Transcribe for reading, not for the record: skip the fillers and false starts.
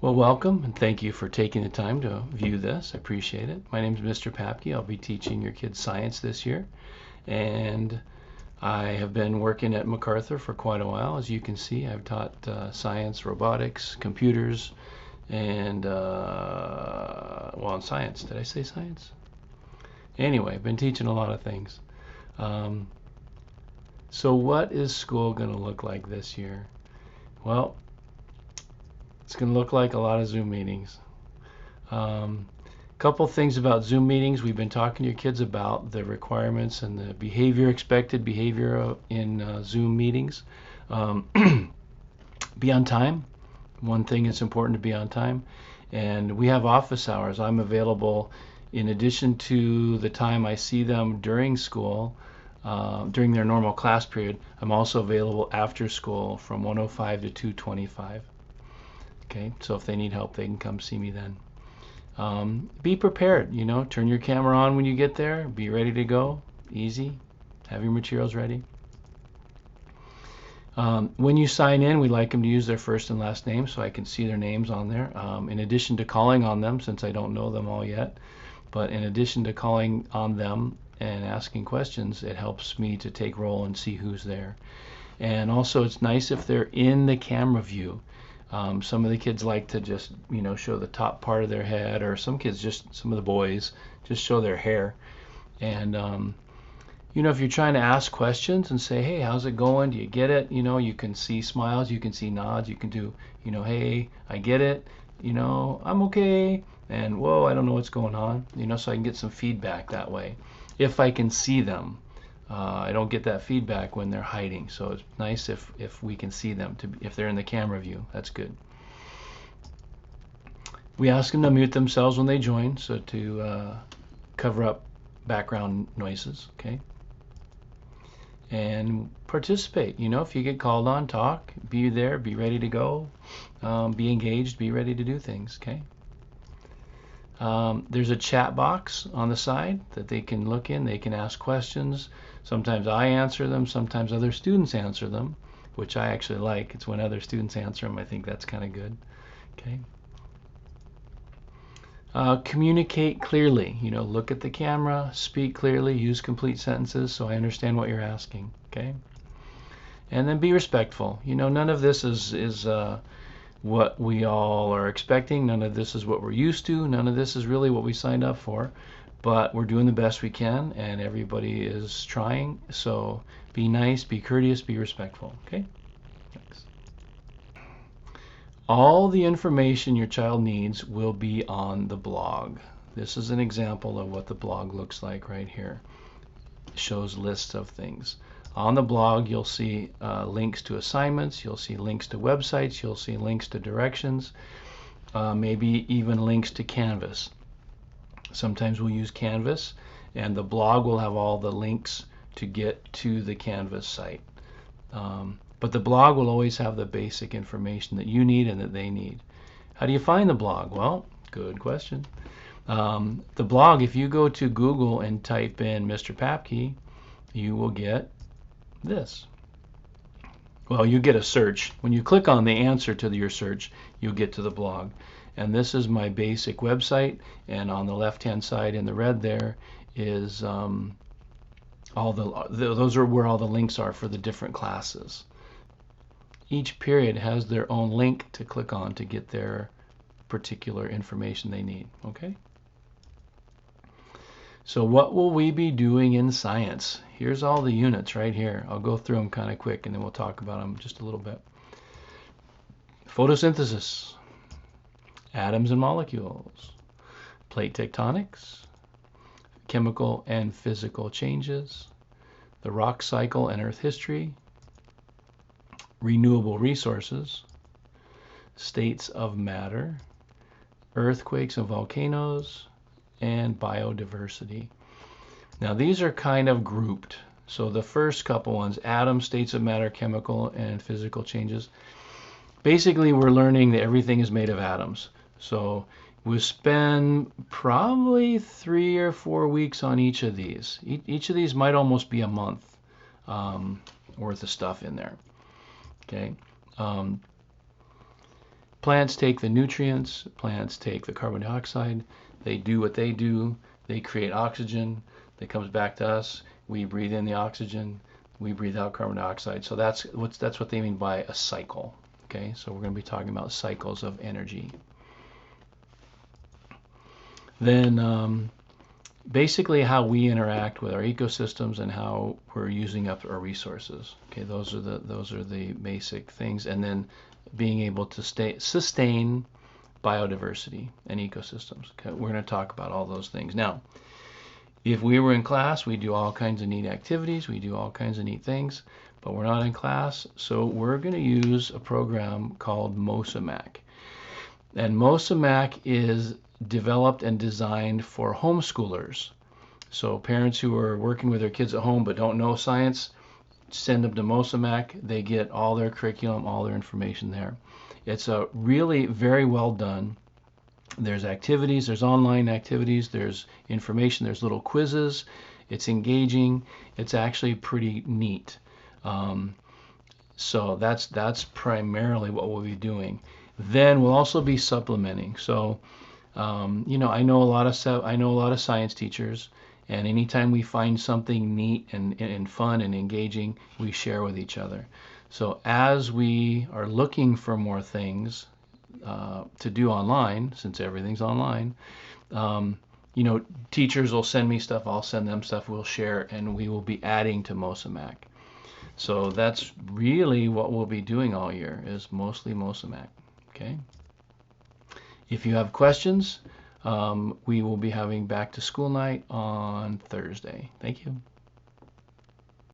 Well, welcome and thank you for taking the time to view this. I appreciate it. My name is Mr. Papke. I'll be teaching your kids science this year, and I have been working at MacArthur for quite a while. As you can see, I've taught science, robotics, computers, and well, in science. Did I say science? Anyway, I've been teaching a lot of things. Um, so what is school going to look like this year? Well, it's going to look like a lot of Zoom meetings. Couple things about Zoom meetings. We've been talking to your kids about the requirements and the expected behavior in Zoom meetings. Be on time. One thing it's important to be on time. And we have office hours. I'm available in addition to the time I see them during school, during their normal class period. I'm also available after school from 1:05 to 2:25. Okay, so if they need help, they can come see me then. Be prepared, turn your camera on when you get there, be ready to go, easy, have your materials ready. When you sign in, we like them to use their first and last name so I can see their names on there, in addition to calling on them, since I don't know them all yet. But in addition to calling on them and asking questions, it helps me to take roll and see who's there. And also it's nice if they're in the camera view. Some of the kids like to just, show the top part of their head, or some of the boys, just show their hair. And, if you're trying to ask questions and say, hey, how's it going? Do you get it? You can see smiles, you can see nods, you can do, hey, I get it, I'm okay, and whoa, I don't know what's going on, so I can get some feedback that way. If I can see them. I don't get that feedback when they're hiding, so it's nice if we can see them, if they're in the camera view. That's good. We ask them to mute themselves when they join, so to cover up background noises, okay? And participate. If you get called on, talk, be there, be ready to go, be engaged, be ready to do things, okay? There's a chat box on the side that they can look in. They can ask questions. Sometimes I answer them. Sometimes other students answer them, which I actually like. It's when other students answer them. I think that's kind of good. Okay. Communicate clearly. Look at the camera, speak clearly, use complete sentences so I understand what you're asking. Okay. And then be respectful. None of this is what we all are expecting. None of this is what we're used to. None of this is really what we signed up for. But we're doing the best we can, and everybody is trying. So be nice, be courteous, be respectful. Okay? Thanks. All the information your child needs will be on the blog. This is an example of what the blog looks like right here. It shows lists of things. On the blog, you'll see links to assignments, you'll see links to websites, you'll see links to directions, maybe even links to Canvas. Sometimes we'll use Canvas, and the blog will have all the links to get to the Canvas site. But the blog will always have the basic information that you need and that they need. How do you find the blog? Well, good question. The blog, if you go to Google and type in Mr. Papke, you will get this. Well, you get a search. When you click on the answer to your search, you'll get to the blog. And this is my basic website, and on the left-hand side in the red there is those are where all the links are for the different classes. Each period has their own link to click on to get their particular information they need. Okay? So what will we be doing in science? Here's all the units right here. I'll go through them kind of quick and then we'll talk about them just a little bit. Photosynthesis, atoms and molecules, plate tectonics, chemical and physical changes, the rock cycle and earth history, renewable resources, states of matter, earthquakes and volcanoes, and biodiversity. Now these are kind of grouped. So the first couple ones, atoms, states of matter, chemical and physical changes. Basically we're learning that everything is made of atoms. So we'll spend probably 3 or 4 weeks on each of these. Each of these might almost be a month worth of stuff in there. Okay. Plants take the nutrients, plants take the carbon dioxide, they do what they do, they create oxygen that comes back to us, we breathe in the oxygen, we breathe out carbon dioxide. So that's what they mean by a cycle. Okay, so we're going to be talking about cycles of energy. Then basically how we interact with our ecosystems and how we're using up our resources. Okay, those are the basic things, and then being able to sustain biodiversity and ecosystems. Okay, we're going to talk about all those things. Now, if we were in class, we do all kinds of neat activities, we do all kinds of neat things, but we're not in class, so we're going to use a program called Mosa Mac. And Mosa Mac is developed and designed for homeschoolers. So parents who are working with their kids at home but don't know science, send them to Mosa Mac. They get all their curriculum, all their information there. It's a really very well done. There's activities, there's online activities, there's information, there's little quizzes. It's engaging. It's actually pretty neat. So that's primarily what we'll be doing. Then we'll also be supplementing. So I know a lot of science teachers, and anytime we find something neat and fun and engaging, we share with each other. So as we are looking for more things to do online, since everything's online, teachers will send me stuff, I'll send them stuff, we'll share, and we will be adding to Mosa Mac. So that's really what we'll be doing all year, is mostly Mosa Mac. Okay. If you have questions, we will be having back to school night on Thursday. Thank you.